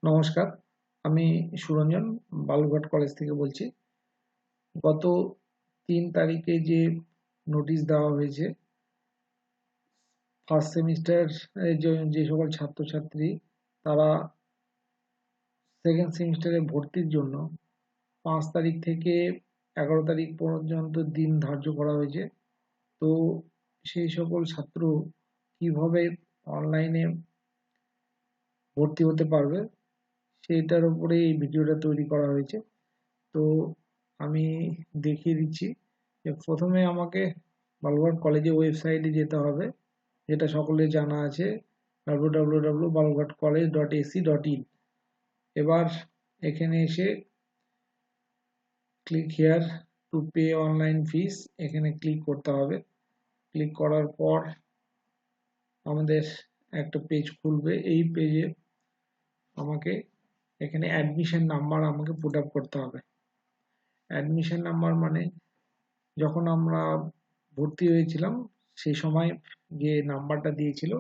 নমস্কার, আমি সুরঞ্জন বালুরঘাট কলেজ থেকে বলছি। গত ৩ তারিখে যে নোটিশ দেওয়া হয়েছে, ফার্স্ট সেমিস্টার যে সকল ছাত্রছাত্রী তারা সেকেন্ড সেমিস্টারে ভর্তির জন্য ৫ তারিখ থেকে ১১ তারিখ পর্যন্ত দিন ধার্য করা হয়েছে। তো সেই সকল ছাত্র কিভাবে অনলাইনে ভর্তি হতে পারবে সেটার উপরে এই ভিডিওটা তৈরি করা হয়েছে। তো আমি দেখিয়ে দিচ্ছি যে প্রথমে আমাকে বালুরঘাট কলেজের ওয়েবসাইটে যেতে হবে, যেটা সকলের জানা আছে, www.balughatcollege.ac.in। এবার এখানে এসে click here to pay online fees, এখানে ক্লিক করতে হবে। ক্লিক করার পর আমাদের একটা পেজ খুলবে। এই পেজে আমাকে এখানে অ্যাডমিশন নাম্বার আমাকে পুট আপ করতে হবে। অ্যাডমিশন নাম্বার মানে যখন আমরা ভর্তি হয়েছিলাম সেই সময় যে নাম্বারটা দিয়েছিল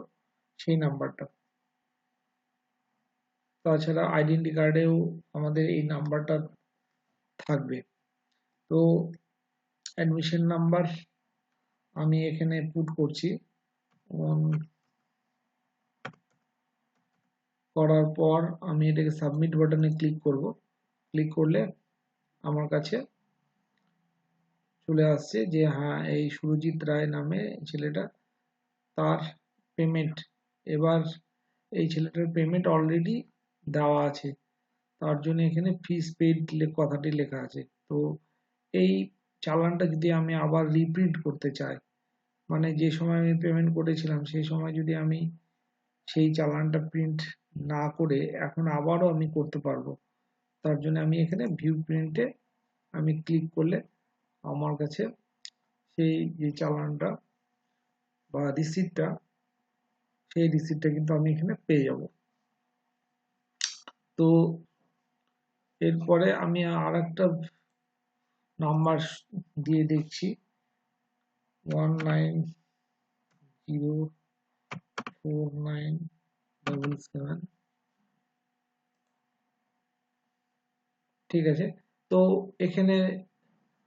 সেই নাম্বারটা। তাছাড়া আইডেন্টি কার্ডেও আমাদের এই নাম্বারটা থাকবে। তো অ্যাডমিশন নাম্বার আমি এখানে পুট করছি। করার পর আমি এটাকে সাবমিট বাটনে ক্লিক করব। ক্লিক করলে আমার কাছে চলে আসছে যে হ্যাঁ, এই সুরজিৎ রায় নামে ছেলেটা, তার পেমেন্ট, এবার এই ছেলেটার পেমেন্ট অলরেডি দেওয়া আছে, তার জন্য এখানে ফিস পেইড কথাটি লেখা আছে। তো এই চালানটা যদি আমি আবার রিপ্রিন্ট করতে চাই, মানে যে সময় আমি পেমেন্ট করেছিলাম সেই সময় যদি আমি সেই চালানটা প্রিন্ট না করে এখন আবারও আমি করতে পারবো। তার জন্য আমি এখানে ভিউ প্রিন্টে আমি ক্লিক করলে আমার কাছে সেই যে চালানটা বা রিসিপ্টটা, সেই রিসিপ্টটা কিন্তু আমি এখানে পেয়ে যাব। তো এরপরে আমি আর একটা নাম্বার দিয়ে দেখছি, 19049777। ঠিক আছে। তো এখানে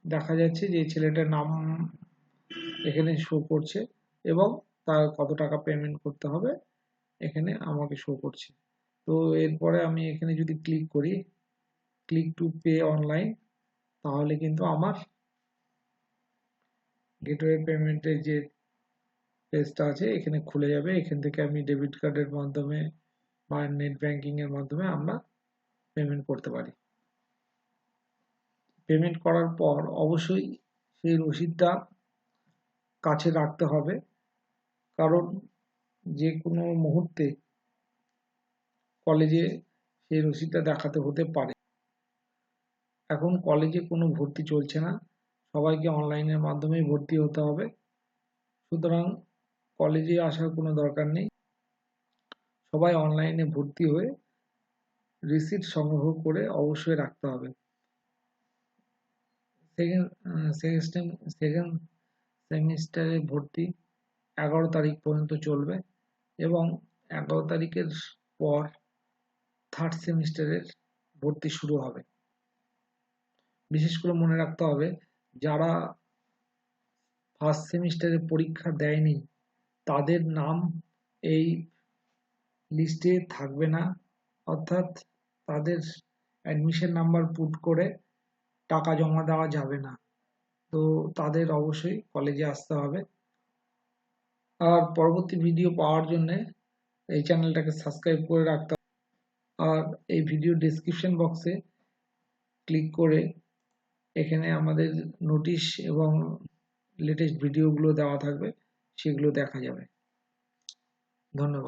দেখা যাচ্ছে যে ছেলেটার নাম এখানে শো করছে এবং তার কত টাকা পেমেন্ট করতে হবে এখানে আমাকে শো করছে। তো এরপরে আমি এখানে যদি ক্লিক করি, ক্লিক টু পে অনলাইন, তাহলে কিন্তু আমার গেটওয়ে পেমেন্টের যে পেজটা আছে এখানে খুলে যাবে। এখান থেকে আমি ডেবিট কার্ডের মাধ্যমে বা নেট ব্যাংকিং এর মাধ্যমে আমরা পেমেন্ট করতে পারি। পেমেন্ট করার পর অবশ্যই সেই রসিদটা কাছে রাখতে হবে, কারণ যে কোনো মুহূর্তে কলেজে সেই রসিদটা দেখাতে হতে পারে। এখন কলেজে কোনো ভর্তি চলছে না, সবাইকে অনলাইনের মাধ্যমেই ভর্তি হতে হবে। সুতরাং কলেজে আসার কোনো দরকার নেই, সবাই অনলাইনে ভর্তি হয়ে রিসিট সংগ্রহ করে অবশ্যই রাখতে হবে। সেকেন্ড সেমিস্টারে ভর্তি 11 তারিখ পর্যন্ত চলবে এবং 11 তারিখের পর থার্ড সেমিস্টারের ভর্তি শুরু হবে। বিশেষ করে মনে রাখতে হবে, যারা ফার্স্ট সেমিস্টারে পরীক্ষা দেয়নি তাদের নাম এই লিস্টে থাকবে না, অর্থাৎ তাদের অ্যাডমিশন নাম্বার পুট করে টাকা জমা দেওয়া যাবে না। তো তাদের অবশ্যই কলেজে আসতে হবে। আর পরবর্তী ভিডিও পাওয়ার জন্য এই চ্যানেলটাকে সাবস্ক্রাইব করে রাখতে হবে। আর এই ভিডিও ডেসক্রিপশন বক্সে ক্লিক করে এখানে আমাদের নোটিশ এবং লেটেস্ট ভিডিওগুলো দেওয়া থাকবে, সেগুলো দেখা যাবে। ধন্যবাদ।